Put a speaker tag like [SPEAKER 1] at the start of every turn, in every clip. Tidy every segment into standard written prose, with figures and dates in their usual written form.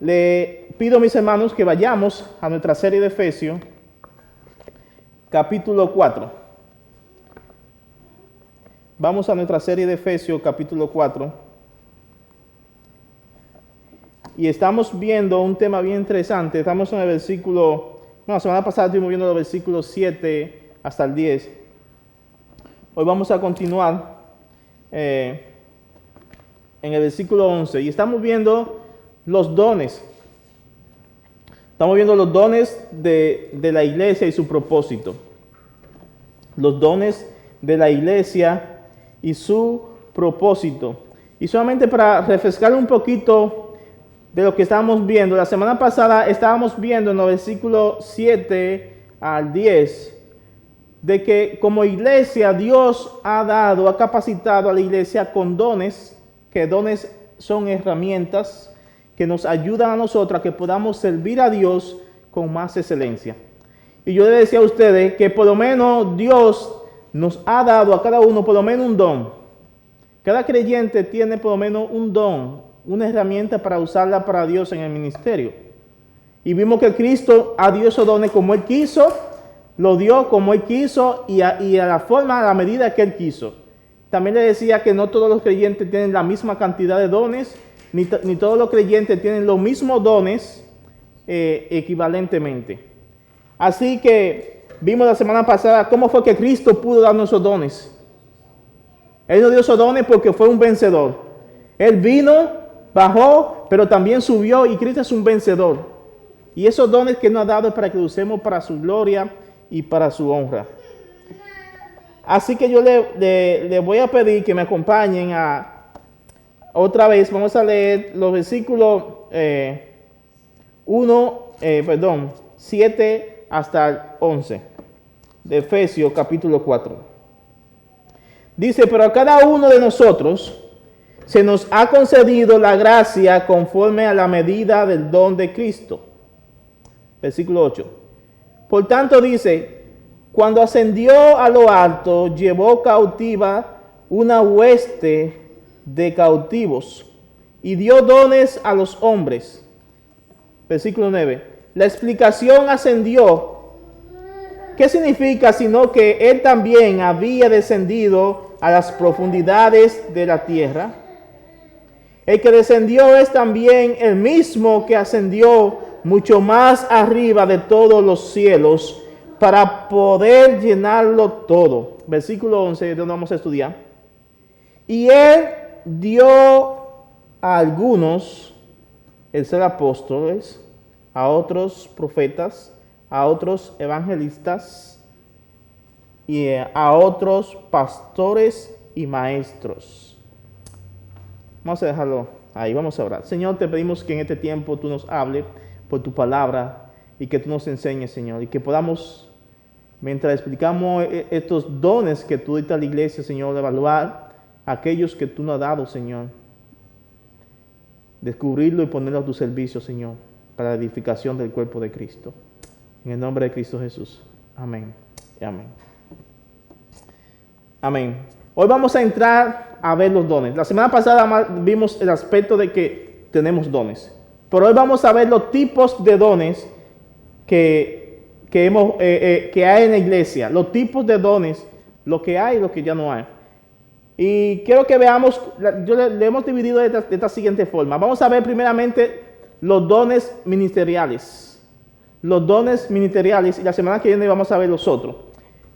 [SPEAKER 1] Le pido, mis hermanos, que vayamos a nuestra serie de Efesios, capítulo 4. Vamos a nuestra serie de Efesios, capítulo 4. Y estamos viendo un tema bien interesante. Estamos en el versículo, la semana pasada estuvimos viendo los versículos 7 hasta el 10. Hoy vamos a continuar en el versículo 11. Y estamos viendo los dones. Estamos viendo los dones de la iglesia y su propósito. Los dones de la iglesia y su propósito. Y solamente para refrescar un poquito de lo que estábamos viendo. La semana pasada estábamos viendo en los versículos 7 al 10 de que como iglesia Dios ha capacitado a la iglesia con dones, que dones son herramientas que nos ayudan a nosotros a que podamos servir a Dios con más excelencia. Y yo le decía a ustedes que por lo menos Dios nos ha dado a cada uno por lo menos un don. Cada creyente tiene por lo menos un don, una herramienta para usarla para Dios en el ministerio. Y vimos que Cristo dio esos dones como Él quiso, lo dio como Él quiso y a la forma, a la medida que Él quiso. También le decía que no todos los creyentes tienen la misma cantidad de dones, ni todos los creyentes tienen los mismos dones equivalentemente. Así que vimos la semana pasada cómo fue que Cristo pudo darnos esos dones. Él nos dio esos dones porque fue un vencedor. Él vino, bajó, pero también subió y Cristo es un vencedor. Y esos dones que nos ha dado es para que los usemos para su gloria y para su honra. Así que yo le voy a pedir que me acompañen otra vez. Vamos a leer los versículos 7 hasta el 11 de Efesios capítulo 4. Dice, pero a cada uno de nosotros se nos ha concedido la gracia conforme a la medida del don de Cristo. Versículo 8. Por tanto dice, cuando ascendió a lo alto, llevó cautiva una hueste de cautivos y dio dones a los hombres. Versículo 9. La explicación ascendió. ¿Qué significa? Sino que Él también había descendido a las profundidades de la tierra. El que descendió es también el mismo que ascendió mucho más arriba de todos los cielos para poder llenarlo todo. Versículo 11, de donde vamos a estudiar. Y Él dio a algunos el ser apóstoles, a otros profetas, a otros evangelistas y a otros pastores y maestros. Vamos a dejarlo ahí, vamos a orar. Señor, te pedimos que en este tiempo tú nos hables por tu palabra y que tú nos enseñes, Señor, y que podamos, mientras explicamos estos dones que tú diste a la iglesia, Señor, evaluar aquellos que tú nos has dado, Señor, descubrirlo y ponerlo a tu servicio, Señor, para la edificación del cuerpo de Cristo. En el nombre de Cristo Jesús. Amén. Amén. Amén. Hoy vamos a entrar a ver los dones. La semana pasada vimos el aspecto de que tenemos dones. Pero hoy vamos a ver los tipos de dones que hay en la iglesia. Los tipos de dones, lo que hay y lo que ya no hay. Y quiero que veamos, le hemos dividido de esta siguiente forma. Vamos a ver primeramente los dones ministeriales. Los dones ministeriales y la semana que viene vamos a ver los otros.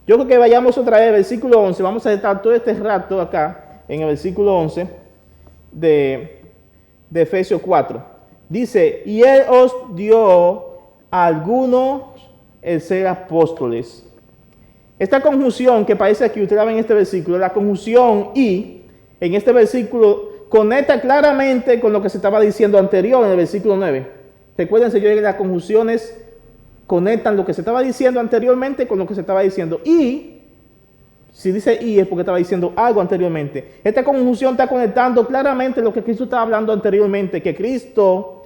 [SPEAKER 1] Yo creo que vayamos otra vez al versículo 11. Vamos a estar todo este rato acá en el versículo 11 de Efesios 4. Dice, y Él os dio a algunos el ser apóstoles. Esta conjunción que parece aquí, usted la ve en este versículo, la conjunción y en este versículo conecta claramente con lo que se estaba diciendo anterior en el versículo 9. Recuerden, señores, que las conjunciones conectan lo que se estaba diciendo anteriormente con lo que se estaba diciendo. Y, si dice y, es porque estaba diciendo algo anteriormente. Esta conjunción está conectando claramente lo que Cristo estaba hablando anteriormente, que Cristo,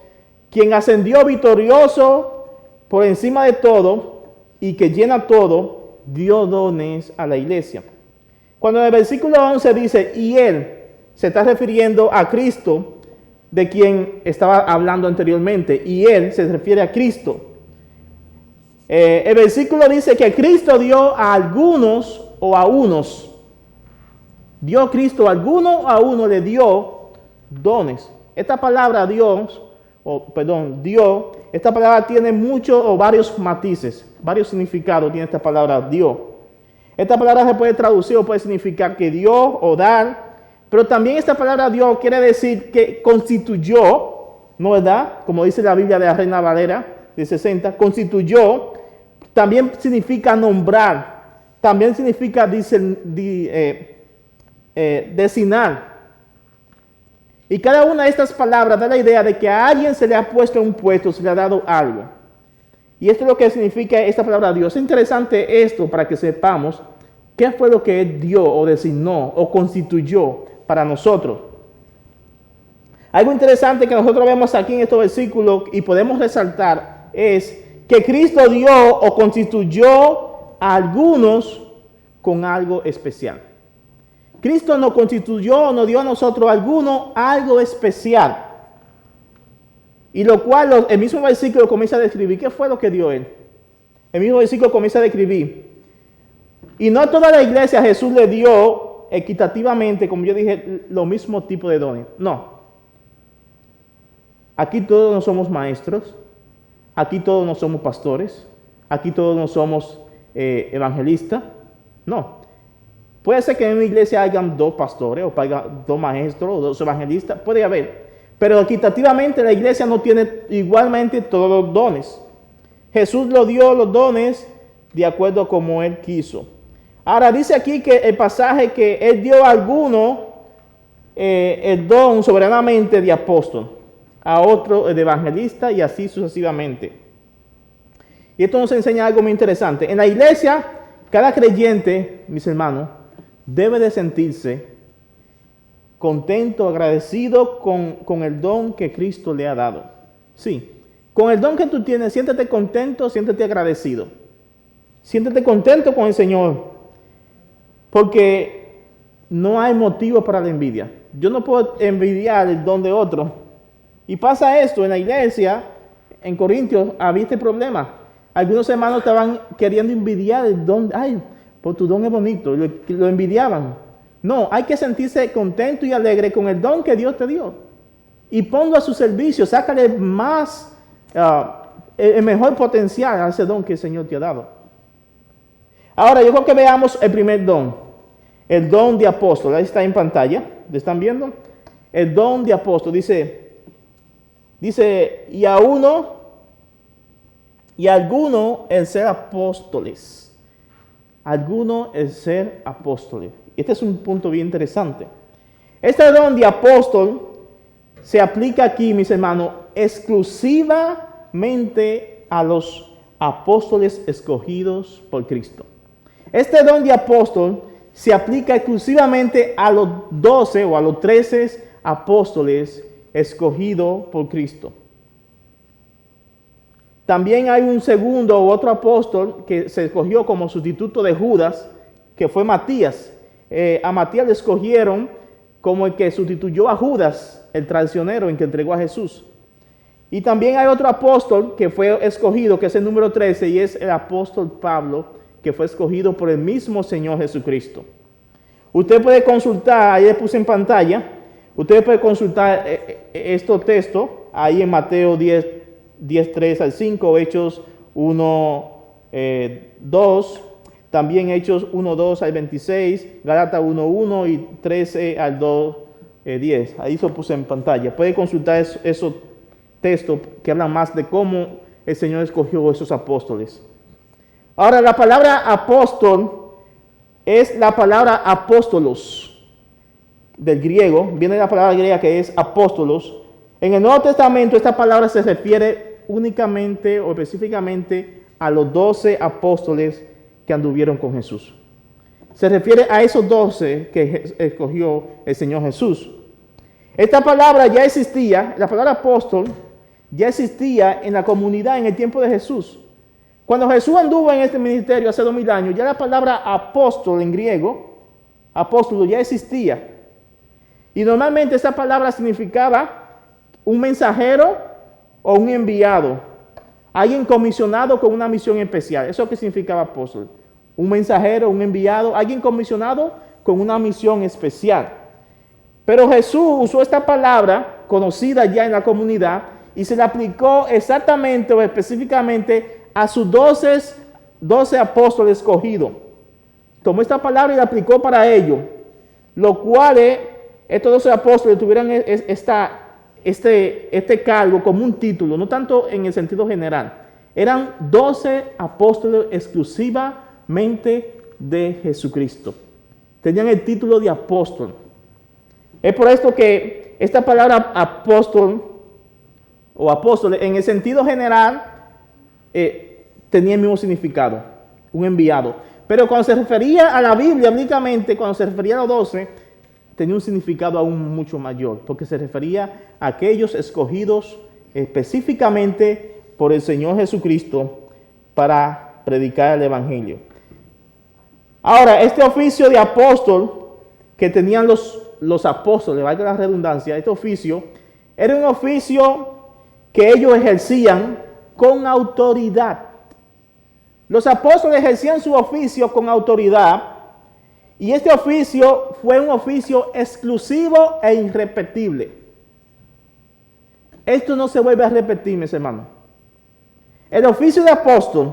[SPEAKER 1] quien ascendió victorioso por encima de todo y que llena todo, dio dones a la iglesia. Cuando en el versículo 11 dice, y Él, se está refiriendo a Cristo, de quien estaba hablando anteriormente, y él se refiere a Cristo. El versículo dice que Cristo dio a algunos o a unos. Dio Cristo a alguno o a uno le dio dones. Esta palabra Dios, dio, esta palabra tiene muchos o varios matices, varios significados tiene esta palabra dio. Esta palabra se puede traducir o puede significar que dio o dar, pero también esta palabra dio quiere decir que constituyó, ¿no verdad? Como dice la Biblia de la Reina Valera de 60, constituyó, también significa nombrar, también significa designar. Y cada una de estas palabras da la idea de que a alguien se le ha puesto en un puesto, se le ha dado algo. Y esto es lo que significa esta palabra Dios. Es interesante esto para que sepamos qué fue lo que Él dio o designó o constituyó para nosotros. Algo interesante que nosotros vemos aquí en estos versículos y podemos resaltar es que Cristo dio o constituyó a algunos con algo especial. Cristo nos constituyó, nos dio a nosotros algo especial. Y lo cual el mismo versículo comienza a describir. ¿Qué fue lo que dio Él? El mismo versículo comienza a describir. Y no a toda la iglesia Jesús le dio equitativamente, como yo dije, lo mismo tipo de dones. No. Aquí todos no somos maestros. Aquí todos no somos pastores. Aquí todos no somos evangelistas. No. Puede ser que en una iglesia hayan 2 pastores, o hayan 2 maestros, o 2 evangelistas. Puede haber. Pero equitativamente la iglesia no tiene igualmente todos los dones. Jesús lo dio los dones de acuerdo como Él quiso. Ahora dice aquí que el pasaje que Él dio a alguno el don soberanamente de apóstol, a otro de evangelista y así sucesivamente. Y esto nos enseña algo muy interesante. En la iglesia, cada creyente, mis hermanos, debe de sentirse contento, agradecido con el don que Cristo le ha dado. Sí, con el don que tú tienes, siéntete contento, siéntete agradecido. Siéntete contento con el Señor, porque no hay motivo para la envidia. Yo no puedo envidiar el don de otro. Y pasa esto en la iglesia, en Corintios, había este problema. Algunos hermanos estaban queriendo envidiar el don. Ay, pues tu don es bonito, lo envidiaban. No, hay que sentirse contento y alegre con el don que Dios te dio. Y ponlo a su servicio, sácale más, el mejor potencial a ese don que el Señor te ha dado. Ahora, yo creo que veamos el primer don. El don de apóstol. Ahí está en pantalla. ¿Lo están viendo? El don de apóstol. Dice, y a uno, y a alguno el ser apóstoles. Alguno el ser apóstoles. Este es un punto bien interesante. Este don de apóstol se aplica aquí, mis hermanos, exclusivamente a los apóstoles escogidos por Cristo. Este don de apóstol se aplica exclusivamente a los 12 o a los 13 apóstoles escogidos por Cristo. También hay un segundo u otro apóstol que se escogió como sustituto de Judas, que fue Matías. A Matías le escogieron como el que sustituyó a Judas, el traicionero en que entregó a Jesús. Y también hay otro apóstol que fue escogido, que es el número 13, y es el apóstol Pablo, que fue escogido por el mismo Señor Jesucristo. Usted puede consultar, ahí le puse en pantalla, usted puede consultar estos textos, ahí en Mateo 10, 3 al 5, Hechos 1, 2, también Hechos 1, 2 al 26, Gálatas 1, 1 y 13 al 2, 10. Ahí se lo puse en pantalla. Puede consultar esos textos que hablan más de cómo el Señor escogió a esos apóstoles. Ahora, la palabra apóstol es la palabra apóstolos del griego. Viene la palabra griega que es apóstolos. En el Nuevo Testamento esta palabra se refiere únicamente o específicamente a los 12 apóstoles que anduvieron con Jesús. Se refiere a esos 12 que escogió el Señor Jesús. Esta palabra ya existía, la palabra apóstol ya existía en la comunidad en el tiempo de Jesús. Cuando Jesús anduvo en este ministerio hace 2000 años, ya la palabra apóstol en griego, apóstolo, ya existía. Y normalmente esta palabra significaba un mensajero o un enviado. Alguien comisionado con una misión especial. ¿Eso qué significaba apóstol? Un mensajero, un enviado, alguien comisionado con una misión especial. Pero Jesús usó esta palabra conocida ya en la comunidad y se la aplicó exactamente o específicamente a sus 12 apóstoles escogidos. Tomó esta palabra y la aplicó para ellos, lo cual estos 12 apóstoles tuvieran este cargo como un título, no tanto en el sentido general. Eran 12 apóstoles exclusivamente de Jesucristo. Tenían el título de apóstol. Es por esto que esta palabra apóstol o apóstol en el sentido general tenía el mismo significado, un enviado. Pero cuando se refería a la Biblia, bíblicamente, cuando se refería a los 12, tenía un significado aún mucho mayor, porque se refería a aquellos escogidos específicamente por el Señor Jesucristo para predicar el Evangelio. Ahora, este oficio de apóstol que tenían los apóstoles, valga la redundancia, este oficio era un oficio que ellos ejercían con autoridad. Los apóstoles ejercían su oficio con autoridad y este oficio fue un oficio exclusivo e irrepetible. Esto no se vuelve a repetir, mis hermanos. El oficio de apóstol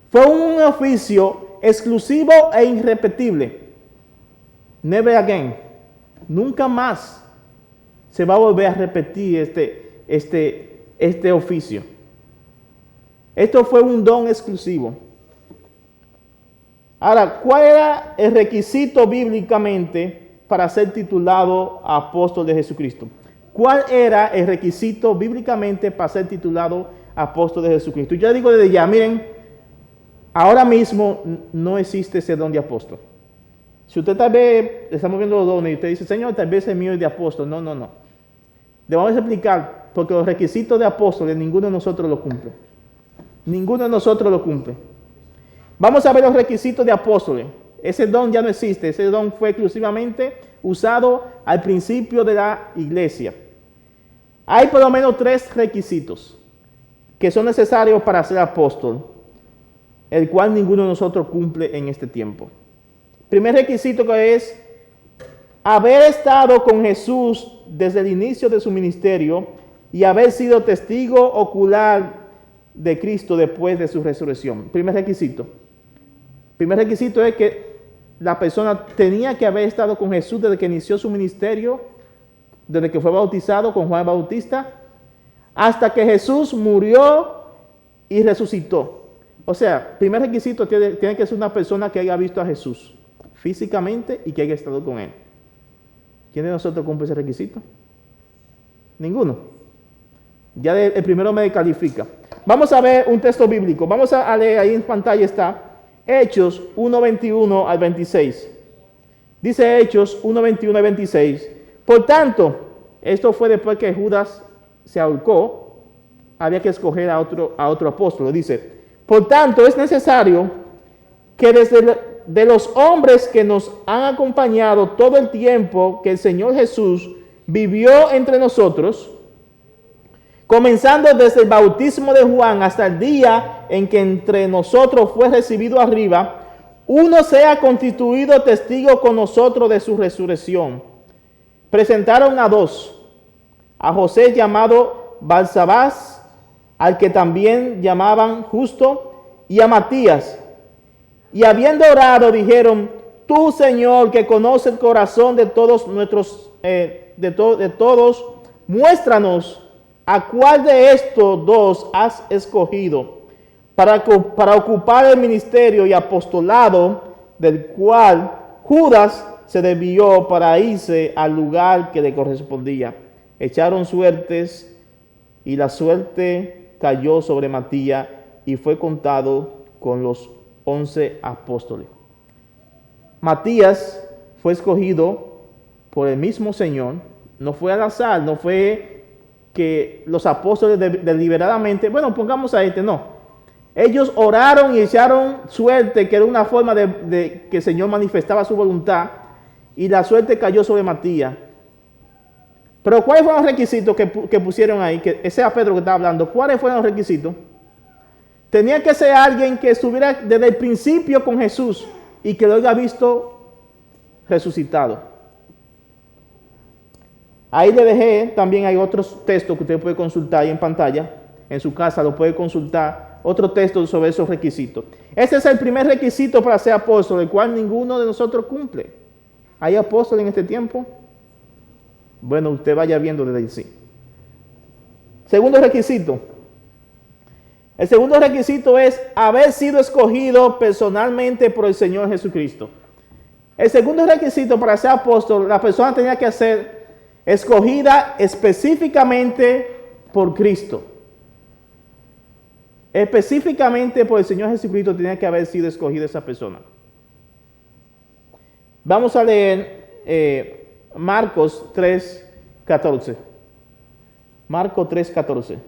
[SPEAKER 1] fue un oficio exclusivo e irrepetible. Never again. Nunca más se va a volver a repetir este oficio. Esto fue un don exclusivo. Ahora, ¿cuál era el requisito bíblicamente para ser titulado apóstol de Jesucristo? ¿Cuál era el requisito bíblicamente para ser titulado apóstol de Jesucristo? Yo digo desde ya, miren, ahora mismo no existe ese don de apóstol. Si usted tal vez estamos viendo los dones y usted dice, Señor, tal vez el mío es de apóstol. No. Le vamos a explicar, porque los requisitos de apóstoles ninguno de nosotros lo cumple. Ninguno de nosotros lo cumple. Vamos a ver los requisitos de apóstoles. Ese don ya no existe. Ese don fue exclusivamente usado al principio de la iglesia. Hay por lo menos 3 requisitos que son necesarios para ser apóstol, el cual ninguno de nosotros cumple en este tiempo. Primer requisito que es haber estado con Jesús desde el inicio de su ministerio y haber sido testigo ocular de Cristo después de su resurrección. Primer requisito. Primer requisito es que la persona tenía que haber estado con Jesús desde que inició su ministerio, desde que fue bautizado con Juan Bautista, hasta que Jesús murió y resucitó. O sea, primer requisito tiene que ser una persona que haya visto a Jesús físicamente y que haya estado con él. ¿Quién de nosotros cumple ese requisito? Ninguno. Ya el primero me califica. Vamos a ver un texto bíblico. Vamos a leer, ahí en pantalla está, Hechos 1:21 al 26. Dice Hechos 1:21 al 26. Por tanto, esto fue después que Judas se ahorcó, había que escoger a otro apóstol. Dice, por tanto, es necesario que de los hombres que nos han acompañado todo el tiempo que el Señor Jesús vivió entre nosotros, comenzando desde el bautismo de Juan hasta el día en que entre nosotros fue recibido arriba, uno sea constituido testigo con nosotros de su resurrección. Presentaron a 2, a José llamado Barsabás, al que también llamaban Justo, y a Matías. Y habiendo orado, dijeron, tú, Señor, que conoces el corazón de todos de todos, muéstranos a cuál de estos 2 has escogido para ocupar el ministerio y apostolado del cual Judas se desvió para irse al lugar que le correspondía. Echaron suertes y la suerte cayó sobre Matías y fue contado con los 11 apóstoles. Matías fue escogido por el mismo Señor, no fue al azar, no fue que los apóstoles deliberadamente, bueno, pongamos a no. Ellos oraron y echaron suerte, que era una forma de que el Señor manifestaba su voluntad, y la suerte cayó sobre Matías. Pero ¿cuáles fueron los requisitos que pusieron ahí? Que ese era Pedro que estaba hablando. ¿Cuáles fueron los requisitos? Tenía que ser alguien que estuviera desde el principio con Jesús y que lo haya visto resucitado. Ahí le dejé, también hay otros textos que usted puede consultar ahí en pantalla. En su casa lo puede consultar. Otro texto sobre esos requisitos. Ese es el primer requisito para ser apóstol, el cual ninguno de nosotros cumple. ¿Hay apóstol en este tiempo? Bueno, usted vaya viendo desde ahí, sí. Segundo requisito. El segundo requisito es haber sido escogido personalmente por el Señor Jesucristo. El segundo requisito para ser apóstol, la persona tenía que ser escogida específicamente por Cristo. Específicamente por el Señor Jesucristo tenía que haber sido escogida esa persona. Vamos a leer Marcos 3:14. Marcos 3:14.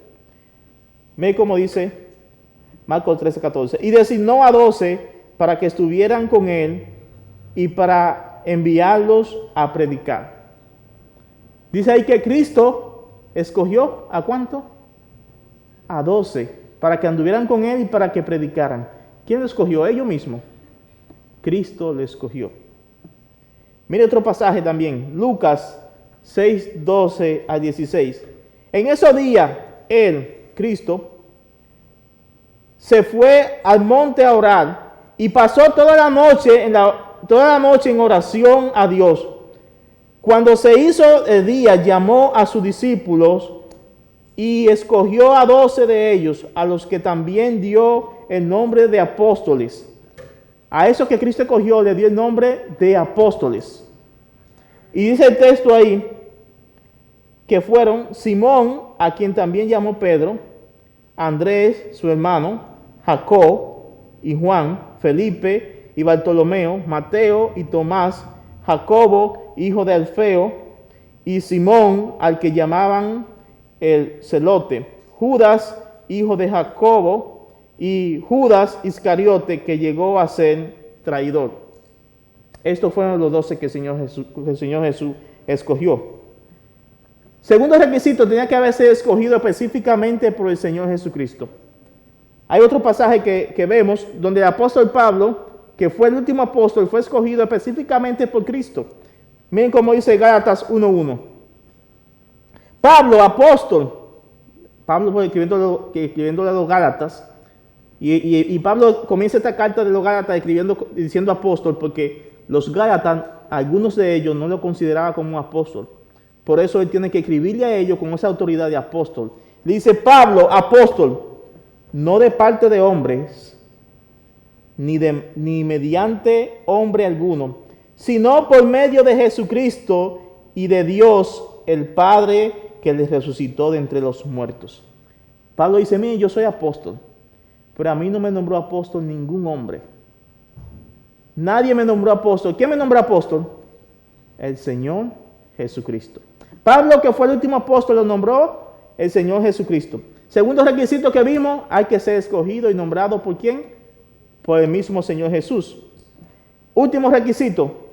[SPEAKER 1] Ve cómo dice Marcos 13:14. Y designó a 12 para que estuvieran con él y para enviarlos a predicar. Dice ahí que Cristo escogió ¿a cuánto? A 12 para que anduvieran con él y para que predicaran. ¿Quién lo escogió? Ellos mismos. Cristo lo escogió. Mire otro pasaje también, Lucas 6:12-16. En esos días, él, Cristo, se fue al monte a orar y pasó toda la noche en oración a Dios. Cuando se hizo el día, llamó a sus discípulos y escogió a 12 de ellos, a los que también dio el nombre de apóstoles. A esos que Cristo escogió le dio el nombre de apóstoles. Y dice el texto ahí que fueron Simón, a quien también llamó Pedro, Andrés, su hermano, Jacob y Juan, Felipe y Bartolomeo, Mateo y Tomás, Jacobo, hijo de Alfeo, y Simón, al que llamaban el Celote, Judas, hijo de Jacobo, y Judas Iscariote, que llegó a ser traidor. Estos fueron los 12 que el Señor Jesús escogió. Segundo requisito, tenía que haber sido escogido específicamente por el Señor Jesucristo. Hay otro pasaje que vemos donde el apóstol Pablo, que fue el último apóstol, fue escogido específicamente por Cristo. Miren cómo dice Gálatas 1:1. Pablo, apóstol, Pablo fue escribiendo a los Gálatas, y Pablo comienza esta carta de los Gálatas diciendo apóstol, porque los Gálatas, algunos de ellos no lo consideraban como un apóstol. Por eso él tiene que escribirle a ellos con esa autoridad de apóstol. Le dice Pablo, apóstol, no de parte de hombres, ni mediante hombre alguno, sino por medio de Jesucristo y de Dios el Padre que les resucitó de entre los muertos. Pablo dice, mire, yo soy apóstol, pero a mí no me nombró apóstol ningún hombre. Nadie me nombró apóstol. ¿Quién me nombró apóstol? El Señor Jesucristo. Pablo, que fue el último apóstol, lo nombró el Señor Jesucristo. Segundo requisito que vimos, hay que ser escogido y nombrado ¿por quién? Por el mismo Señor Jesús. Último requisito,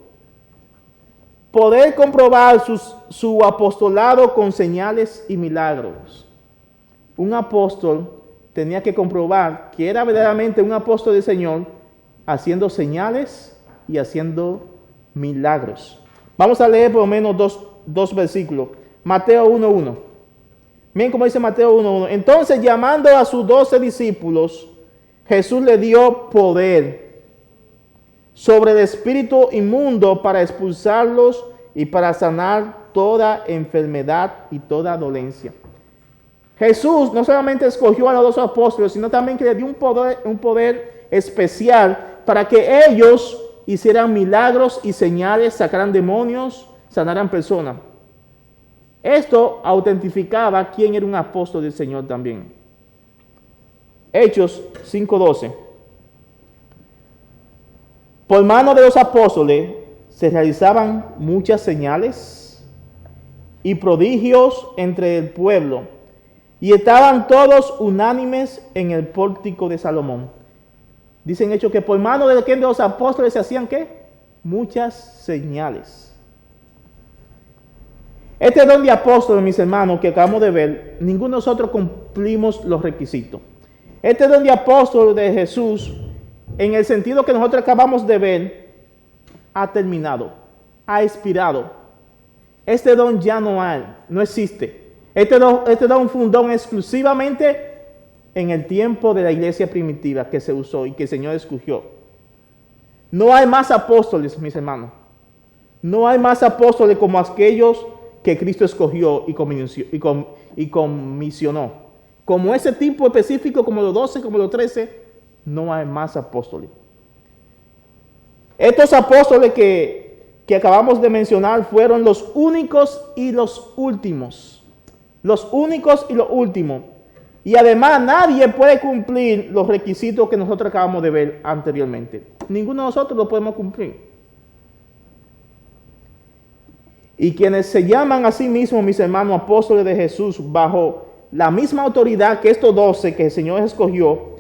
[SPEAKER 1] poder comprobar su apostolado con señales y milagros. Un apóstol tenía que comprobar que era verdaderamente un apóstol del Señor, haciendo señales y haciendo milagros. Vamos a leer por lo menos dos versículos. Mateo 1:1. Miren cómo dice Mateo 1:1. Entonces, llamando a sus 12 discípulos, Jesús le dio poder sobre el espíritu inmundo para expulsarlos y para sanar toda enfermedad y toda dolencia. Jesús no solamente escogió a los 12 apóstoles, sino también que le dio un poder especial para que ellos hicieran milagros y señales, sacaran demonios, sanaran personas. Esto autentificaba quién era un apóstol del Señor también. Hechos 5:12. Por mano de los apóstoles se realizaban muchas señales y prodigios entre el pueblo, y estaban todos unánimes en el pórtico de Salomón. Dicen Hechos que por mano de los apóstoles se hacían ¿qué? Muchas señales. Este don de apóstol, mis hermanos, que acabamos de ver, ninguno de nosotros cumplimos los requisitos. Este don de apóstol de Jesús, en el sentido que nosotros acabamos de ver, ha terminado, ha expirado. Este don ya no existe. Este don fue un don exclusivamente en el tiempo de la iglesia primitiva que se usó y que el Señor escogió. No hay más apóstoles, mis hermanos. No hay más apóstoles como aquellos que Cristo escogió y comisionó. Como ese tipo específico, como los 12, como los 13, no hay más apóstoles. Estos apóstoles que acabamos de mencionar fueron los únicos y los últimos. Los únicos y los últimos. Y además nadie puede cumplir los requisitos que nosotros acabamos de ver anteriormente. Ninguno de nosotros lo podemos cumplir. Y quienes se llaman a sí mismos, mis hermanos, apóstoles de Jesús, bajo la misma autoridad que estos 12 que el Señor escogió,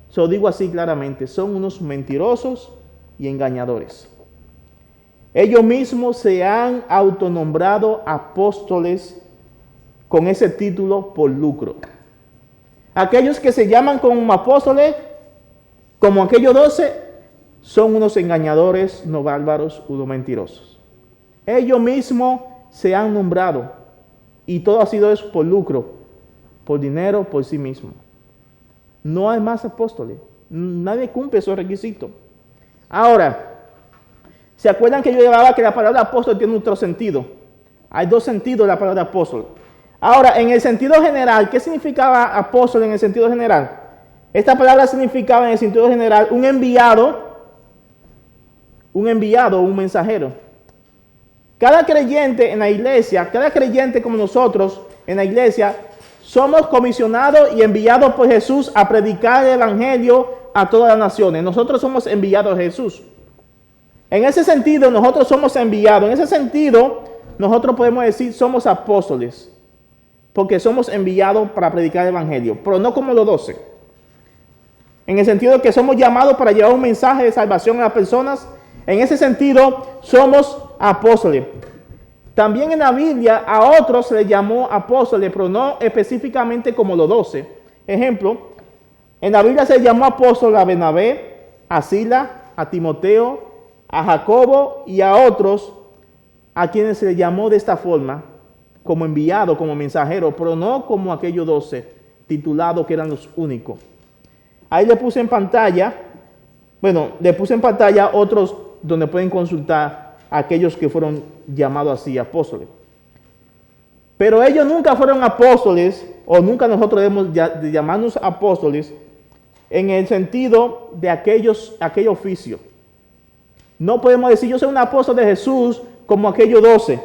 [SPEAKER 1] se lo digo así claramente, son unos mentirosos y engañadores. Ellos mismos se han autonombrado apóstoles con ese título por lucro. Aquellos que se llaman como apóstoles, como aquellos 12, son unos engañadores, no bárbaros, unos mentirosos. Ellos mismos se han nombrado y todo ha sido eso por lucro, por dinero, por sí mismo. No hay más apóstoles. Nadie cumple esos requisitos. Ahora, ¿se acuerdan que yo llevaba que la palabra apóstol tiene otro sentido? Hay dos sentidos de la palabra apóstol. Ahora, en el sentido general, ¿qué significaba apóstol en el sentido general? Esta palabra significaba en el sentido general un enviado, un mensajero. Cada creyente en la iglesia, cada creyente como nosotros en la iglesia, somos comisionados y enviados por Jesús a predicar el evangelio a todas las naciones. Nosotros somos enviados de Jesús. En ese sentido, nosotros somos enviados. En ese sentido, nosotros podemos decir somos apóstoles, porque somos enviados para predicar el evangelio, pero no como los 12. En el sentido de que somos llamados para llevar un mensaje de salvación a las personas. En ese sentido, somos apóstoles. También en la Biblia a otros se les llamó apóstoles, pero no específicamente como los 12. Ejemplo, en la Biblia se les llamó apóstol a Bernabé, a Sila, a Timoteo, a Jacobo y a otros a quienes se les llamó de esta forma, como enviado, como mensajero, pero no como aquellos 12 titulados que eran los únicos. Ahí le puse en pantalla otros donde pueden consultar a aquellos que fueron llamados así apóstoles. Pero ellos nunca fueron apóstoles, o nunca nosotros debemos de llamarnos apóstoles en el sentido de aquel oficio. No podemos decir yo soy un apóstol de Jesús como aquellos 12.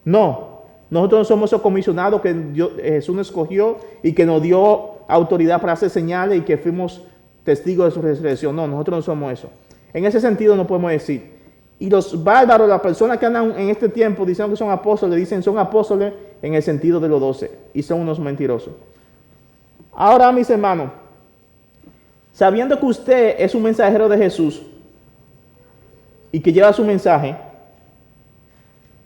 [SPEAKER 1] No, nosotros no somos esos comisionados que Jesús nos escogió y que nos dio autoridad para hacer señales y que fuimos testigos de su resurrección. No, nosotros no somos eso. En ese sentido no podemos decir. Y los bárbaros, las personas que andan en este tiempo diciendo que son apóstoles, dicen son apóstoles en el sentido de los 12 y son unos mentirosos. Ahora, mis hermanos, sabiendo que usted es un mensajero de Jesús y que lleva su mensaje,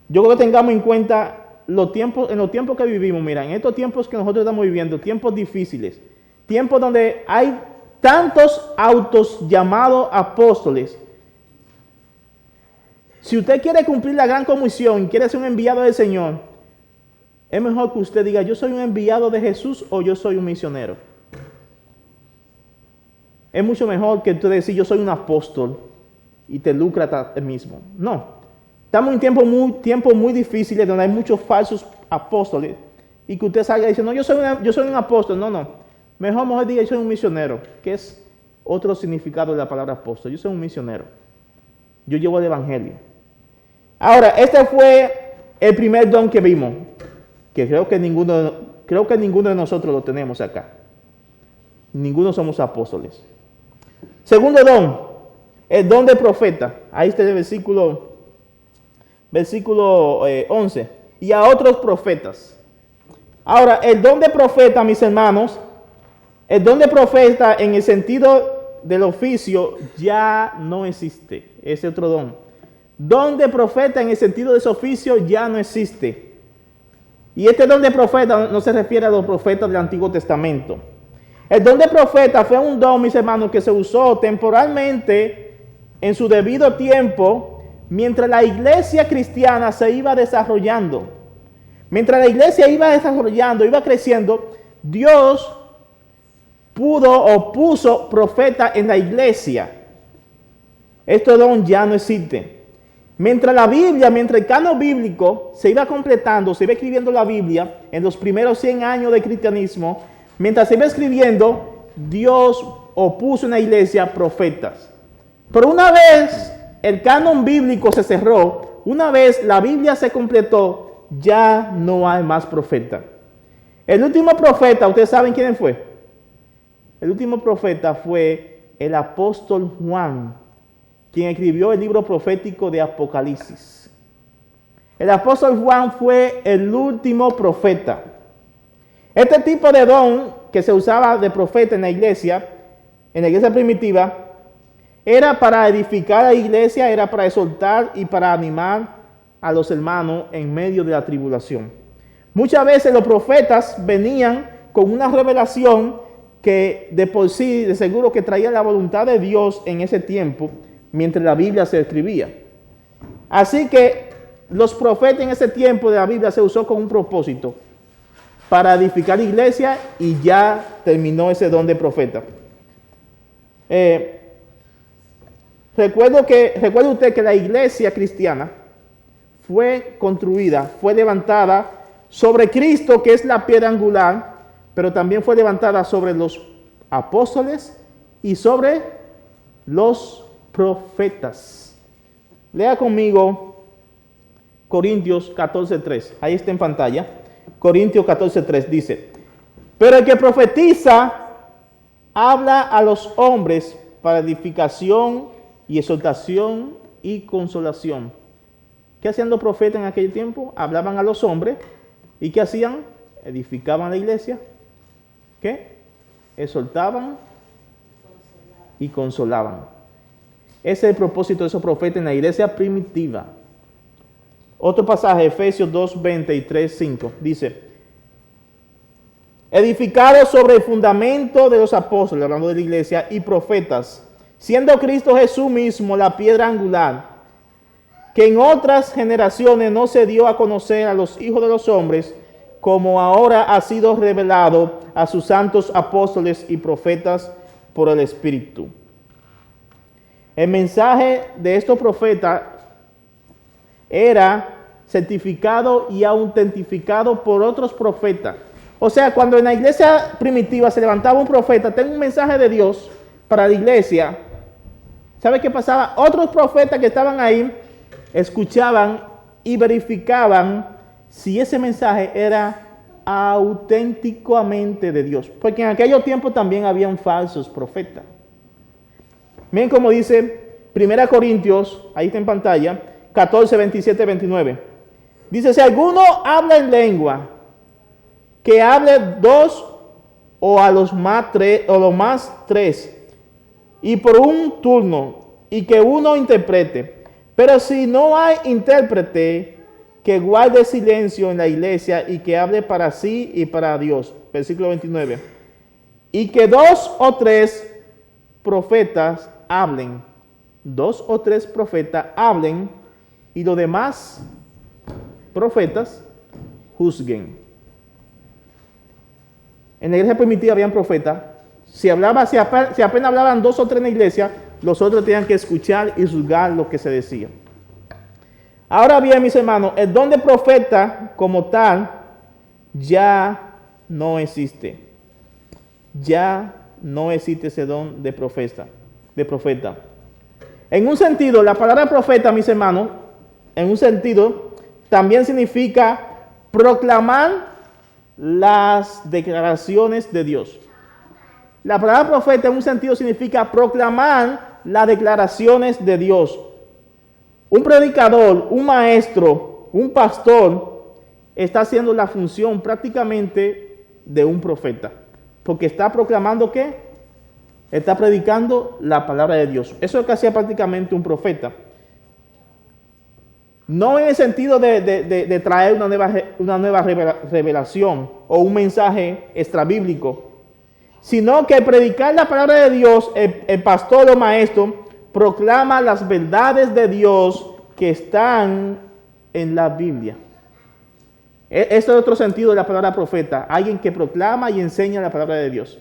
[SPEAKER 1] yo creo que tengamos en cuenta en los tiempos que vivimos. Mira, en estos tiempos que nosotros estamos viviendo, tiempos difíciles, tiempos donde hay tantos autos llamados apóstoles. Si usted quiere cumplir la gran comisión y quiere ser un enviado del Señor, es mejor que usted diga, yo soy un enviado de Jesús o yo soy un misionero. Es mucho mejor que usted decir, yo soy un apóstol y te lucra a ti mismo. No. Estamos en tiempos muy difíciles donde hay muchos falsos apóstoles y que usted salga y dice, no, yo soy un apóstol. No. Mejor diga, yo soy un misionero, que es otro significado de la palabra apóstol. Yo soy un misionero. Yo llevo el evangelio. Ahora, este fue el primer don que vimos, que creo que ninguno de nosotros lo tenemos acá. Ninguno somos apóstoles. Segundo don, el don de profeta. Ahí está el versículo 11. Y a otros profetas. Ahora, el don de profeta, mis hermanos, el don de profeta en el sentido del oficio ya no existe. Ese otro don. Don de profeta en el sentido de ese oficio ya no existe. Y este don de profeta no se refiere a los profetas del Antiguo Testamento. El don de profeta fue un don, mis hermanos, que se usó temporalmente en su debido tiempo mientras la iglesia cristiana se iba desarrollando. Mientras la iglesia iba desarrollando, iba creciendo, Dios puso profeta en la iglesia. Este don ya no existe. Mientras el canon bíblico se iba completando, se iba escribiendo la Biblia en los primeros 100 años del cristianismo, mientras se iba escribiendo, Dios puso en la iglesia profetas. Pero una vez el canon bíblico se cerró, una vez la Biblia se completó, ya no hay más profeta. El último profeta, ¿ustedes saben quién fue? El último profeta fue el apóstol Juan, quien escribió el libro profético de Apocalipsis. El apóstol Juan fue el último profeta. Este tipo de don que se usaba de profeta en la iglesia primitiva, era para edificar la iglesia, era para exhortar y para animar a los hermanos en medio de la tribulación. Muchas veces los profetas venían con una revelación que de por sí, de seguro que traía la voluntad de Dios en ese tiempo, mientras la Biblia se escribía. Así que los profetas en ese tiempo de la Biblia se usó con un propósito, para edificar la iglesia, y ya terminó ese don de profeta. Recuerde usted que la iglesia cristiana fue construida, fue levantada sobre Cristo, que es la piedra angular, pero también fue levantada sobre los apóstoles y sobre los profetas. Lea conmigo Corintios 14:3. Ahí está en pantalla. Corintios 14:3 dice: pero el que profetiza habla a los hombres para edificación y exhortación y consolación. ¿Qué hacían los profetas en aquel tiempo? Hablaban a los hombres. ¿Y qué hacían? Edificaban la iglesia. ¿Qué? Exhortaban y consolaban. Ese es el propósito de esos profetas en la iglesia primitiva. Otro pasaje, Efesios 2:23-5, dice: edificados sobre el fundamento de los apóstoles, hablando de la iglesia, y profetas, siendo Cristo Jesús mismo la piedra angular, que en otras generaciones no se dio a conocer a los hijos de los hombres, como ahora ha sido revelado a sus santos apóstoles y profetas por el Espíritu. El mensaje de estos profetas era certificado y autentificado por otros profetas. O sea, cuando en la iglesia primitiva se levantaba un profeta, tengo un mensaje de Dios para la iglesia, ¿sabe qué pasaba? Otros profetas que estaban ahí escuchaban y verificaban si ese mensaje era auténticamente de Dios. Porque en aquellos tiempos también habían falsos profetas. Miren cómo dice 1 Corintios, ahí está en pantalla, 14, 27, 29. Dice: si alguno habla en lengua, que hable dos o a los más tres, y por un turno, y que uno interprete. Pero si no hay intérprete, que guarde silencio en la iglesia y que hable para sí y para Dios. Versículo 29. Y que dos o tres profetas hablen. Dos o tres profetas hablen, y los demás profetas juzguen. En la iglesia primitiva habían profetas. Si apenas hablaban dos o tres en la iglesia, los otros tenían que escuchar y juzgar lo que se decía. Ahora bien, mis hermanos, el don de profeta como tal ya no existe. Ya no existe ese don de profeta. En un sentido, la palabra profeta, mis hermanos, en un sentido, también significa proclamar las declaraciones de Dios. La palabra profeta en un sentido significa proclamar las declaraciones de Dios. Un predicador, un maestro, un pastor está haciendo la función prácticamente de un profeta, porque está proclamando ¿qué? Está predicando la palabra de Dios. Eso es lo que hacía prácticamente un profeta. No en el sentido de traer una nueva revelación o un mensaje extrabíblico, sino que predicar la palabra de Dios, el pastor o maestro proclama las verdades de Dios que están en la Biblia. Este es otro sentido de la palabra profeta, alguien que proclama y enseña la palabra de Dios.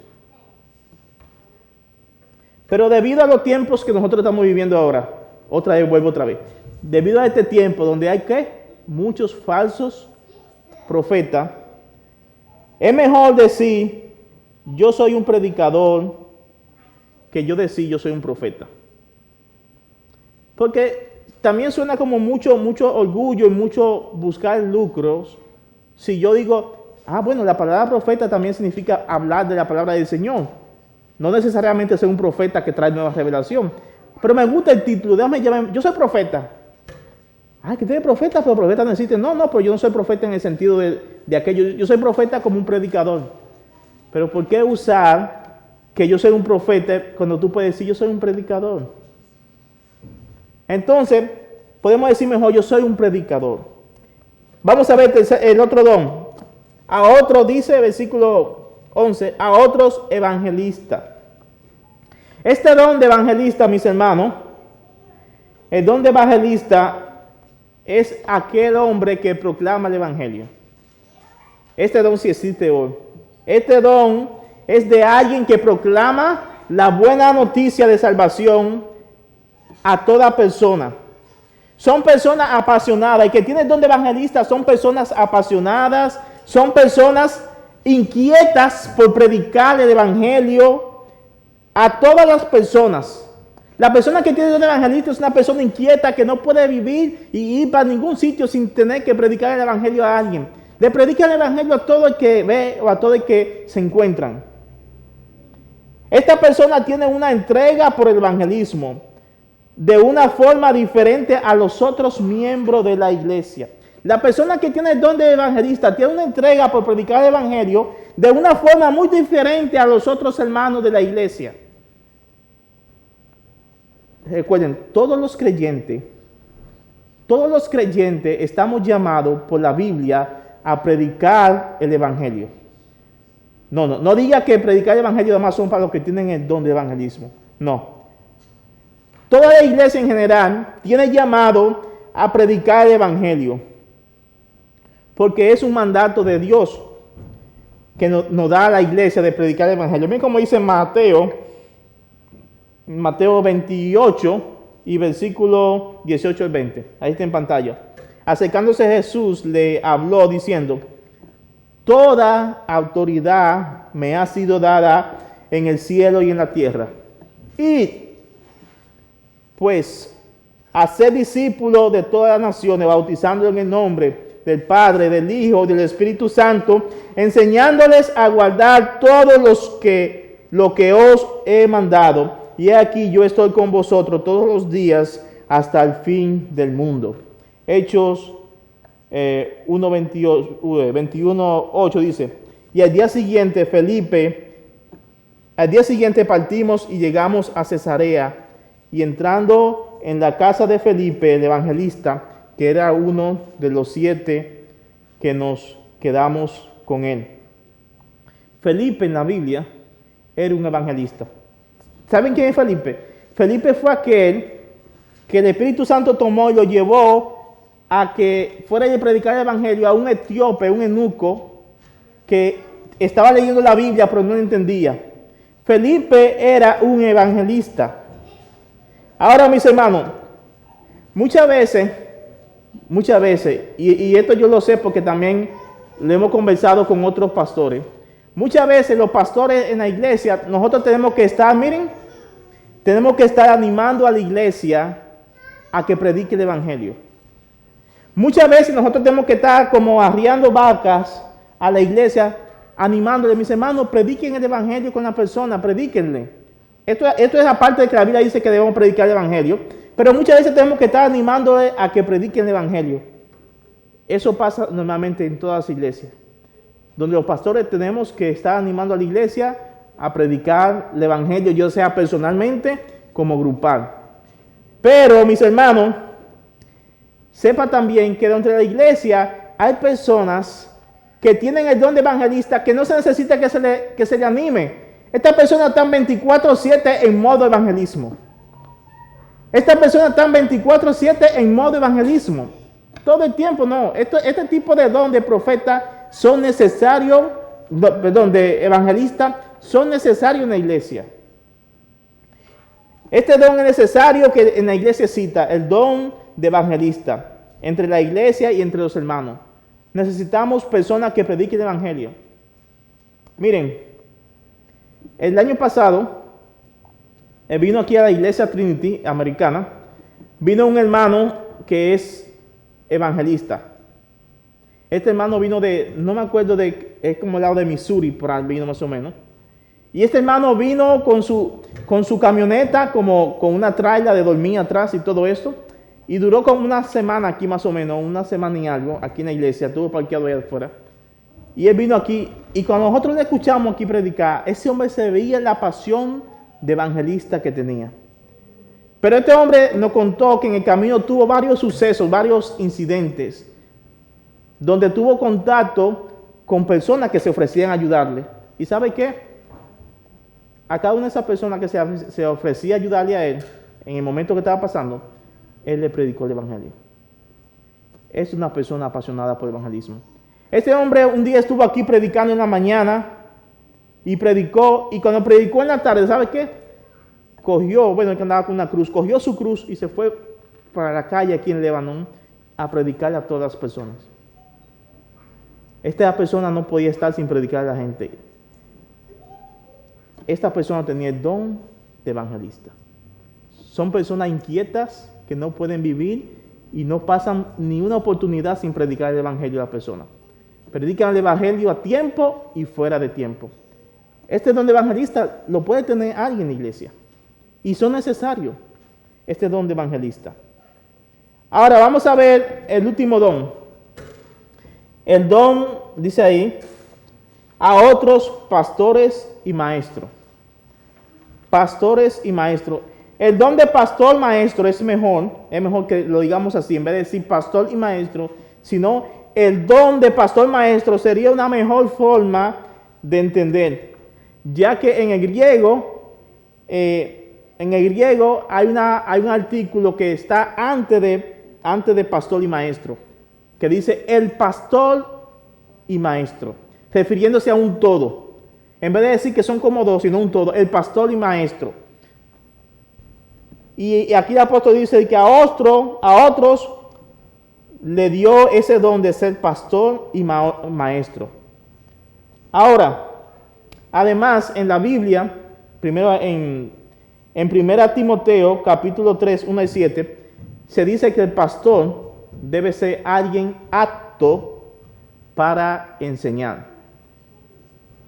[SPEAKER 1] Pero debido a los tiempos que nosotros estamos viviendo ahora, vuelvo otra vez, debido a este tiempo donde hay muchos falsos profetas, es mejor decir, yo soy un predicador, que yo decir, yo soy un profeta. Porque también suena como mucho orgullo y mucho buscar lucros. Si yo digo, bueno, la palabra profeta también significa hablar de la palabra del Señor. No necesariamente ser un profeta que trae nueva revelación. Pero me gusta el título, déjame llamarme, yo soy profeta. Que tiene profeta, pero profeta no existe. No, pero yo no soy profeta en el sentido de aquello. Yo soy profeta como un predicador. Pero ¿por qué usar que yo soy un profeta cuando tú puedes decir yo soy un predicador? Entonces, podemos decir mejor, yo soy un predicador. Vamos a ver el otro don. A otro, dice versículo 11, a otros evangelistas. Este don de evangelista, mis hermanos, el don de evangelista es aquel hombre que proclama el evangelio. Este don sí existe hoy. Este don es de alguien que proclama la buena noticia de salvación a toda persona. Son personas apasionadas. Y que tiene el don de evangelista son personas apasionadas, son personas inquietas por predicar el evangelio a todas las personas. La persona que tiene el don de evangelista es una persona inquieta que no puede vivir y ir para ningún sitio sin tener que predicar el evangelio a alguien. Le predica el evangelio a todo el que ve o a todo el que se encuentran. Esta persona tiene una entrega por el evangelismo de una forma diferente a los otros miembros de la iglesia. La persona que tiene el don de evangelista tiene una entrega por predicar el evangelio de una forma muy diferente a los otros hermanos de la iglesia. Recuerden, todos los creyentes estamos llamados por la Biblia a predicar el evangelio. No diga que predicar el evangelio además son para los que tienen el don de evangelismo. No. Toda la iglesia en general tiene llamado a predicar el evangelio, porque es un mandato de Dios que nos da a la iglesia de predicar el evangelio. Miren cómo dice Mateo 28 y versículo 18 al 20. Ahí está en pantalla. Acercándose Jesús le habló diciendo: toda autoridad me ha sido dada en el cielo y en la tierra. Y pues, hacer discípulos de todas las naciones, bautizándolos en el nombre del Padre, del Hijo y del Espíritu Santo, enseñándoles a guardar todos lo que os he mandado. Y aquí yo estoy con vosotros todos los días hasta el fin del mundo. Hechos 21:8 dice: y al día siguiente partimos y llegamos a Cesarea, y entrando en la casa de Felipe, el evangelista, que era uno de los 7 que nos quedamos con él. Felipe en la Biblia era un evangelista. ¿Saben quién es Felipe? Felipe fue aquel que el Espíritu Santo tomó y lo llevó a que fuera a predicar el evangelio a un etíope, un eunuco, que estaba leyendo la Biblia pero no lo entendía. Felipe era un evangelista. Ahora, mis hermanos, muchas veces, y esto yo lo sé porque también lo hemos conversado con otros pastores, muchas veces los pastores en la iglesia, nosotros tenemos que estar animando a la iglesia a que predique el evangelio. Muchas veces nosotros tenemos que estar como arriando vacas a la iglesia, animándole: mis hermanos, prediquen el evangelio con la persona, predíquenle. Esto es aparte de que la Biblia dice que debemos predicar el evangelio, pero muchas veces tenemos que estar animándole a que prediquen el evangelio. Eso pasa normalmente en todas las iglesias, donde los pastores tenemos que estar animando a la iglesia a predicar el evangelio, ya sea personalmente como grupal. Pero, mis hermanos, sepa también que dentro de la iglesia hay personas que tienen el don de evangelista, que no se necesita que se le anime. Estas personas están 24/7 en modo evangelismo. Estas personas están 24/7 en modo evangelismo. Todo el tiempo, no. Este tipo de don de profeta son necesarios, de evangelista, son necesarios en la iglesia. Este don es necesario que en la iglesia cita, el don de evangelista, entre la iglesia y entre los hermanos. Necesitamos personas que prediquen el evangelio. Miren, el año pasado, vino aquí a la iglesia Trinity americana, vino un hermano que es evangelista. Este hermano vino no me acuerdo es como el lado de Missouri, por ahí vino más o menos. Y este hermano vino con su camioneta, como con una trailer de dormir atrás y todo esto. Y duró como una semana aquí más o menos, una semana y algo, aquí en la iglesia, estuvo parqueado allá afuera. Y él vino aquí, y cuando nosotros le escuchamos aquí predicar, ese hombre se veía la pasión de evangelista que tenía. Pero este hombre nos contó que en el camino tuvo varios sucesos, varios incidentes, donde tuvo contacto con personas que se ofrecían a ayudarle. ¿Y sabe qué? A cada una de esas personas que se ofrecía a ayudarle a él, en el momento que estaba pasando, él le predicó el evangelio. Es una persona apasionada por el evangelismo. Este hombre un día estuvo aquí predicando en la mañana y predicó, y cuando predicó en la tarde, ¿sabe qué? El que andaba con una cruz, cogió su cruz y se fue para la calle aquí en Lebanon a predicarle a todas las personas. Esta persona no podía estar sin predicar a la gente. Esta persona tenía el don de evangelista. Son personas inquietas que no pueden vivir y no pasan ni una oportunidad sin predicar el evangelio a la persona. Predican el evangelio a tiempo y fuera de tiempo. Este don de evangelista lo puede tener alguien en la iglesia. Y son necesarios, este don de evangelista. Ahora vamos a ver el último don. El don, dice ahí, a otros pastores y maestros. Pastores y maestros. El don de pastor maestro es mejor que lo digamos así, en vez de decir pastor y maestro, sino el don de pastor maestro sería una mejor forma de entender, ya que en el griego hay un artículo que está antes de pastor y maestro, que dice el pastor y maestro, refiriéndose a un todo. En vez de decir que son como dos, sino un todo, el pastor y maestro. Y aquí el apóstol dice que a otros le dio ese don de ser pastor y maestro. Ahora, además en la Biblia, primero en 1 Timoteo capítulo 3, 1 y 7, se dice que el pastor debe ser alguien apto para enseñar.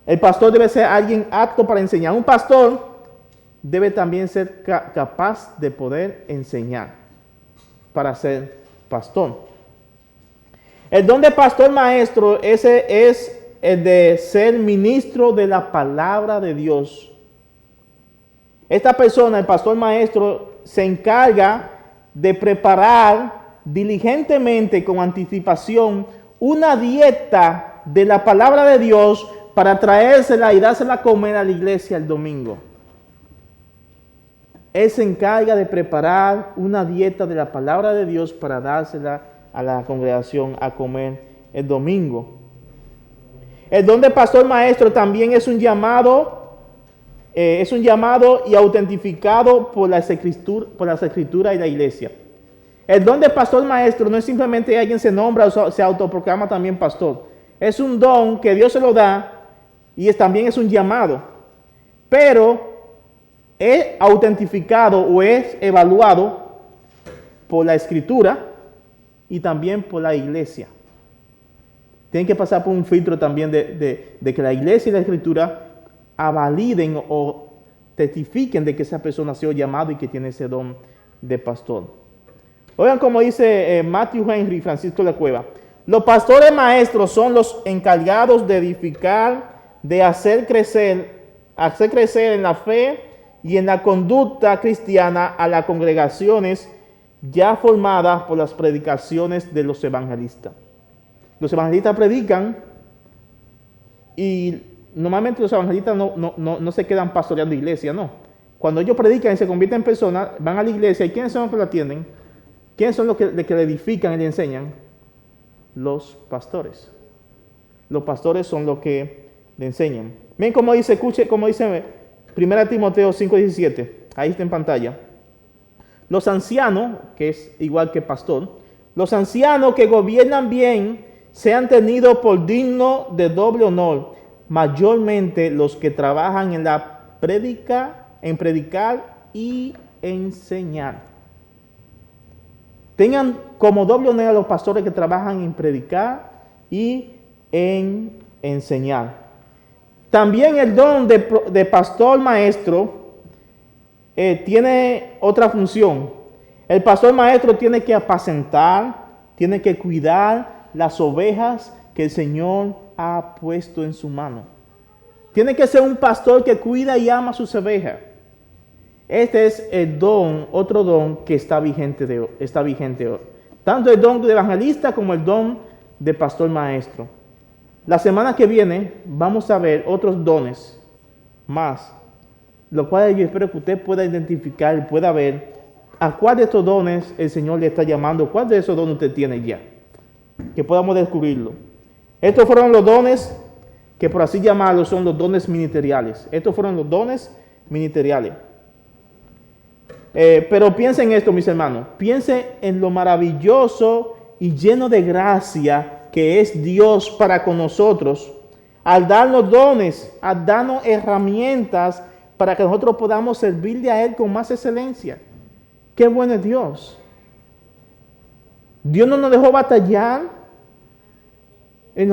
[SPEAKER 1] El pastor debe ser alguien apto para enseñar. Un pastor debe también ser capaz de poder enseñar para ser pastor. El don de pastor maestro, ese es el de ser ministro de la palabra de Dios. Esta persona, el pastor maestro, se encarga de preparar diligentemente, con anticipación, una dieta de la palabra de Dios para traérsela y dársela a comer a la iglesia el domingo. Él se encarga de preparar una dieta de la palabra de Dios para dársela a la congregación a comer el domingo. El don de pastor maestro también es un llamado y autentificado por las escrituras y la iglesia. El don de pastor maestro no es simplemente alguien se nombra o se autoproclama también pastor. Es un don que Dios se lo da y también es un llamado. Pero es autentificado o es evaluado por la escritura y también por la iglesia. Tienen que pasar por un filtro también de que la iglesia y la escritura avaliden o testifiquen de que esa persona ha sido llamado y que tiene ese don de pastor. Oigan como dice Matthew Henry Francisco de la Cueva. Los pastores maestros son los encargados de edificar, de hacer crecer en la fe y en la conducta cristiana a las congregaciones ya formadas por las predicaciones de los evangelistas. Los evangelistas predican y normalmente los evangelistas no se quedan pastoreando iglesia, no. Cuando ellos predican y se convierten en personas, van a la iglesia. ¿Y quiénes son los que la atienden? ¿Quiénes son los que le edifican y le enseñan? Los pastores. Los pastores son los que le enseñan. Ven cómo dice, escuche cómo dice 1 Timoteo 5:17. Ahí está en pantalla. Los ancianos, que es igual que pastor, los ancianos que gobiernan bien sean tenidos por dignos de doble honor, mayormente los que trabajan en la en predicar y enseñar. Tengan como doble honor a los pastores que trabajan en predicar y en enseñar. También el don de pastor maestro tiene otra función. El pastor maestro tiene que apacentar, tiene que cuidar las ovejas que el Señor ha puesto en su mano. Tiene que ser un pastor que cuida y ama a sus ovejas. Este es el don, otro don que está vigente hoy. Tanto el don de evangelista como el don de pastor maestro. La semana que viene vamos a ver otros dones más, lo cual yo espero que usted pueda identificar y pueda ver a cuál de estos dones el Señor le está llamando, cuál de esos dones usted tiene ya, que podamos descubrirlo. Estos fueron los dones que, por así llamarlos, son los dones ministeriales. Estos fueron los dones ministeriales. Pero piensen en esto, mis hermanos. Piensen en lo maravilloso y lleno de gracia que es Dios para con nosotros, al darnos dones, al darnos herramientas para que nosotros podamos servirle a Él con más excelencia. Qué bueno es Dios. Dios no nos dejó batallar en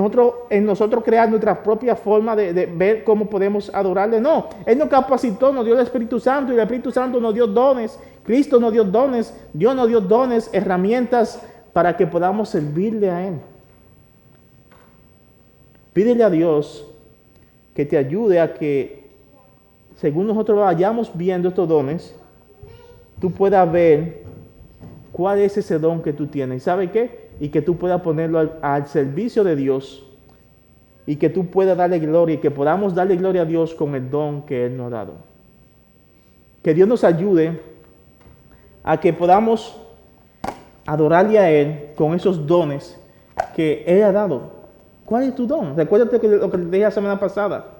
[SPEAKER 1] nosotros crear nuestra propia forma de ver cómo podemos adorarle. No, Él nos capacitó, nos dio el Espíritu Santo, y el Espíritu Santo nos dio dones. Cristo nos dio dones, Dios nos dio dones, herramientas para que podamos servirle a Él. Pídele a Dios que te ayude a que, según nosotros vayamos viendo estos dones, tú puedas ver cuál es ese don que tú tienes. ¿Y sabe qué? Y que tú puedas ponerlo al servicio de Dios. Y que tú puedas darle gloria y que podamos darle gloria a Dios con el don que Él nos ha dado. Que Dios nos ayude a que podamos adorarle a Él con esos dones que Él ha dado. ¿Cuál es tu don? Recuérdate lo que te dije la semana pasada.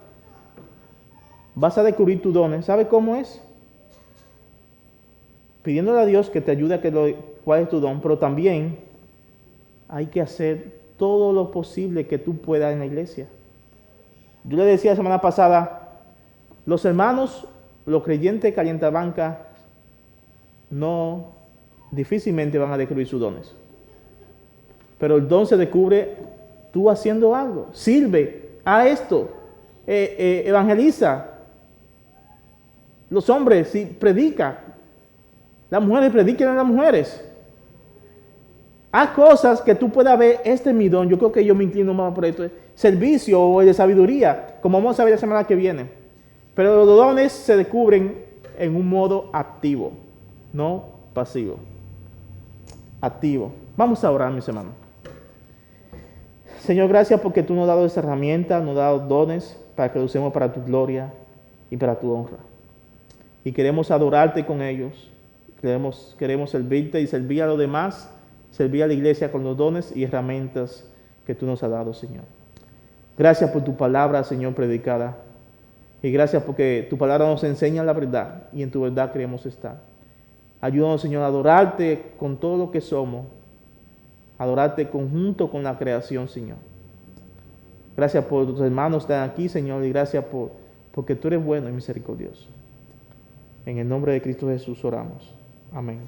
[SPEAKER 1] Vas a descubrir tus dones. ¿Sabes cómo es? Pidiéndole a Dios que te ayude a cuál es tu don, pero también hay que hacer todo lo posible que tú puedas en la iglesia. Yo le decía la semana pasada, los hermanos, los creyentes calientabanca, no difícilmente van a descubrir sus dones. Pero el don se descubre tú haciendo algo. Sirve a esto. Evangeliza. Los hombres, si predica. Las mujeres prediquen a las mujeres. Haz cosas que tú puedas ver, este es mi don. Yo creo que yo me inclino más por esto. Servicio o de sabiduría, como vamos a ver la semana que viene. Pero los dones se descubren en un modo activo, no pasivo. Activo. Vamos a orar, mis hermanos. Señor, gracias porque tú nos has dado esa herramienta, nos has dado dones para que los usemos para tu gloria y para tu honra. Y queremos adorarte con ellos. Queremos servirte y servir a los demás, servir a la iglesia con los dones y herramientas que tú nos has dado, Señor. Gracias por tu palabra, Señor, predicada. Y gracias porque tu palabra nos enseña la verdad y en tu verdad queremos estar. Ayúdanos, Señor, a adorarte con todo lo que somos. Adorarte conjunto con la creación, Señor. Gracias por tus hermanos que están aquí, Señor, y gracias porque tú eres bueno y misericordioso. En el nombre de Cristo Jesús oramos. Amén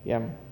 [SPEAKER 1] y amén.